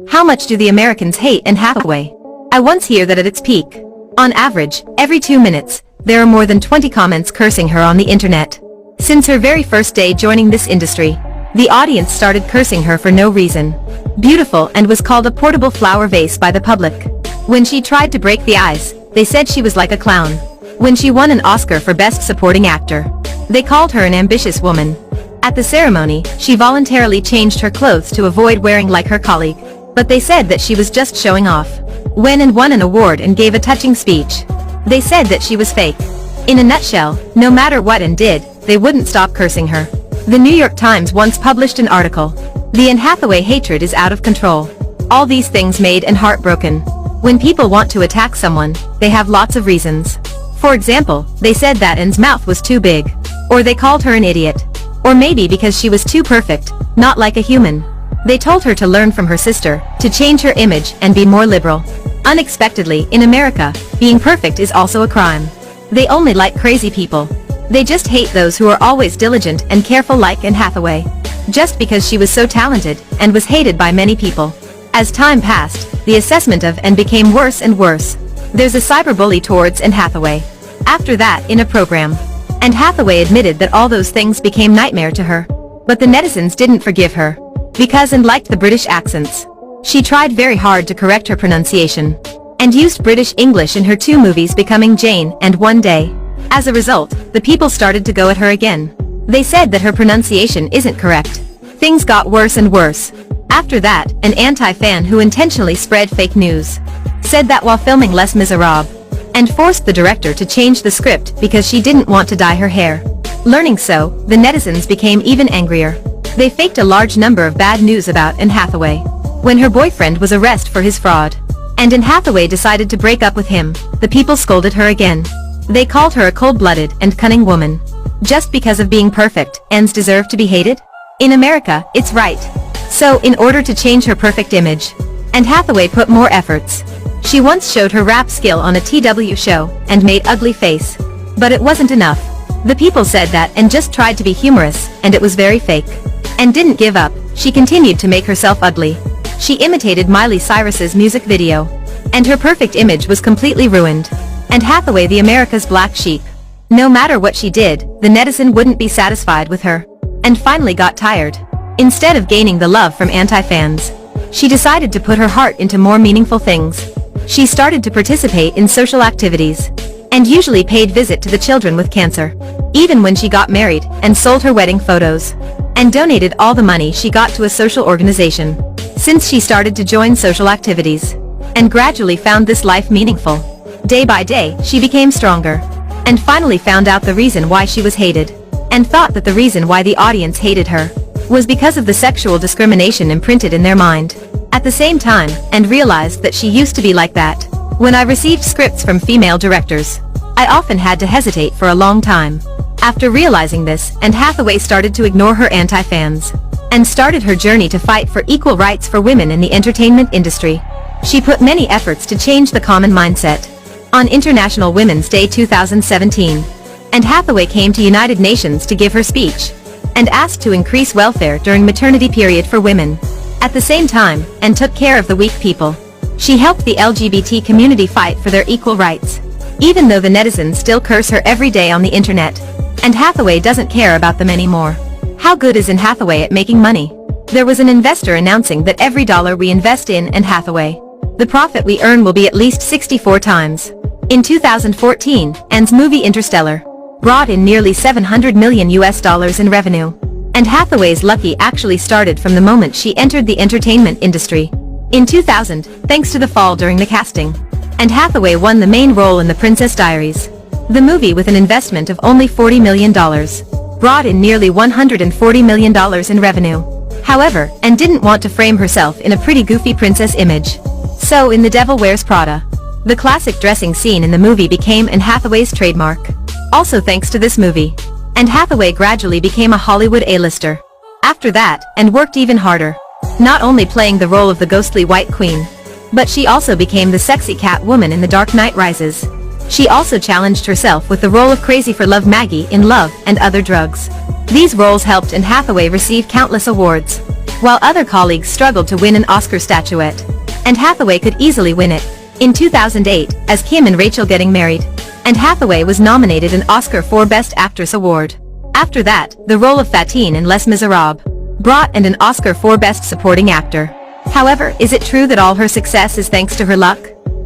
How much do the Americans hate Anne Hathaway? I once hear that at its peak, on average, every 2 minutes, there are more than 20 comments cursing her on the internet. Since her very first day joining this industry, the audience started cursing her for no reason. Beautiful and was called a portable flower vase by the public. When she tried to break the ice, they said she was like a clown. When she won an Oscar for Best Supporting Actor, they called her an ambitious woman. At the ceremony, she voluntarily changed her clothes to avoid wearing like her colleague. But they said that she was just showing off. When and won an award and gave a touching speech. They said that she was fake. In a nutshell, no matter what Anne did, they wouldn't stop cursing her. The New York Times once published an article. The Anne Hathaway hatred is out of control. All these things made Anne heartbroken. When people want to attack someone, they have lots of reasons. For example, they said that Anne's mouth was too big. Or they called her an idiot. Or maybe because she was too perfect, not like a human. They told her to learn from her sister, to change her image and be more liberal. Unexpectedly, in America, being perfect is also a crime. They only like crazy people. They just hate those who are always diligent and careful like Anne Hathaway. Just because she was so talented, and was hated by many people. As time passed, the assessment of Anne became worse and worse. There's a cyberbully towards Anne Hathaway. After that, in a program, Anne Hathaway admitted that all those things became nightmare to her. But the netizens didn't forgive her. Because Anne liked the British accents. She tried very hard to correct her pronunciation. And used British English in her 2 movies Becoming Jane and One Day. As a result, the people started to go at her again. They said that her pronunciation isn't correct. Things got worse and worse. After that, an anti-fan who intentionally spread fake news said that while filming Les Miserables, and forced the director to change the script because she didn't want to dye her hair. Learning so, the netizens became even angrier. They faked a large number of bad news about Anne Hathaway. When her boyfriend was arrested for his fraud, and Anne Hathaway decided to break up with him, the people scolded her again. They called her a cold-blooded and cunning woman. Just because of being perfect, Anne's deserve to be hated? In America, it's right. So, in order to change her perfect image, Anne Hathaway put more efforts. She once showed her rap skill on a TW show, and made ugly face. But it wasn't enough. The people said that Anne just tried to be humorous, and it was very fake. And didn't give up, she continued to make herself ugly. She imitated Miley Cyrus's music video. And her perfect image was completely ruined. Anne Hathaway, the America's black sheep. No matter what she did, the netizen wouldn't be satisfied with her. And finally got tired. Instead of gaining the love from anti-fans, she decided to put her heart into more meaningful things. She started to participate in social activities. And usually paid visit to the children with cancer. Even when she got married, and sold her wedding photos. And donated all the money she got to a social organization. Since she started to join social activities. And gradually found this life meaningful. Day by day, she became stronger. And finally found out the reason why she was hated. And thought that the reason why the audience hated her was because of the sexual discrimination imprinted in their mind. At the same time, and realized that she used to be like that. When I received scripts from female directors, I often had to hesitate for a long time. After realizing this, Anne Hathaway started to ignore her anti-fans. And started her journey to fight for equal rights for women in the entertainment industry. She put many efforts to change the common mindset. On International Women's Day 2017, Anne Hathaway came to United Nations to give her speech. And asked to increase welfare during maternity period for women. At the same time, Anne took care of the weak people. She helped the LGBT community fight for their equal rights. Even though the netizens still curse her every day on the internet. Anne Hathaway doesn't care about them anymore. How good is Anne Hathaway at making money? There was an investor announcing that every dollar we invest in Anne Hathaway, the profit we earn will be at least 64 times. In 2014, Anne's movie Interstellar brought in nearly $700 million in revenue. Anne Hathaway's lucky actually started from the moment she entered the entertainment industry. In 2000, thanks to the fall during the casting, Anne Hathaway won the main role in The Princess Diaries. The movie, with an investment of only $40 million, brought in nearly $140 million in revenue. However, Anne didn't want to frame herself in a pretty goofy princess image. So in The Devil Wears Prada, the classic dressing scene in the movie became Anne Hathaway's trademark. Also thanks to this movie, Anne Hathaway gradually became a Hollywood A-lister. After that, Anne worked even harder. Not only playing the role of the ghostly White Queen, but she also became the sexy Catwoman in The Dark Knight Rises. She also challenged herself with the role of Crazy for Love Maggie in Love and Other Drugs. These roles helped Anne Hathaway receive countless awards. while other colleagues struggled to win an Oscar statuette. And Hathaway could easily win it. In 2008, as Kim and Rachel getting married, and Hathaway was nominated an Oscar for Best Actress award. After that, the role of Fatine in Les Miserables brought and an Oscar for Best Supporting Actor. However, is it true that all her success is thanks to her luck?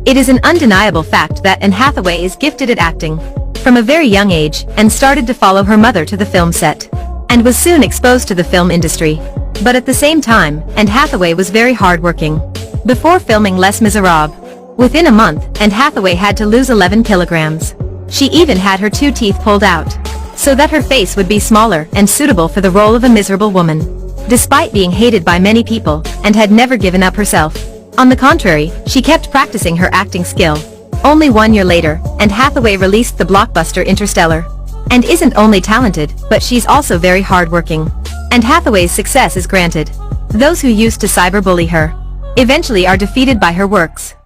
It is an undeniable fact that Anne Hathaway is gifted at acting from a very young age and started to follow her mother to the film set, and was soon exposed to the film industry. But at the same time, Anne Hathaway was very hardworking. Before filming Les Miserables, within a month, Anne Hathaway had to lose 11 kilograms. She even had her 2 teeth pulled out, so that her face would be smaller and suitable for the role of a miserable woman. Despite being hated by many people, and had never given up herself. On the contrary, she kept practicing her acting skill. Only 1 year later, Anne Hathaway released the blockbuster Interstellar. And isn't only talented, but she's also very hardworking. Anne Hathaway's success is granted. Those who used to cyberbully her eventually are defeated by her works.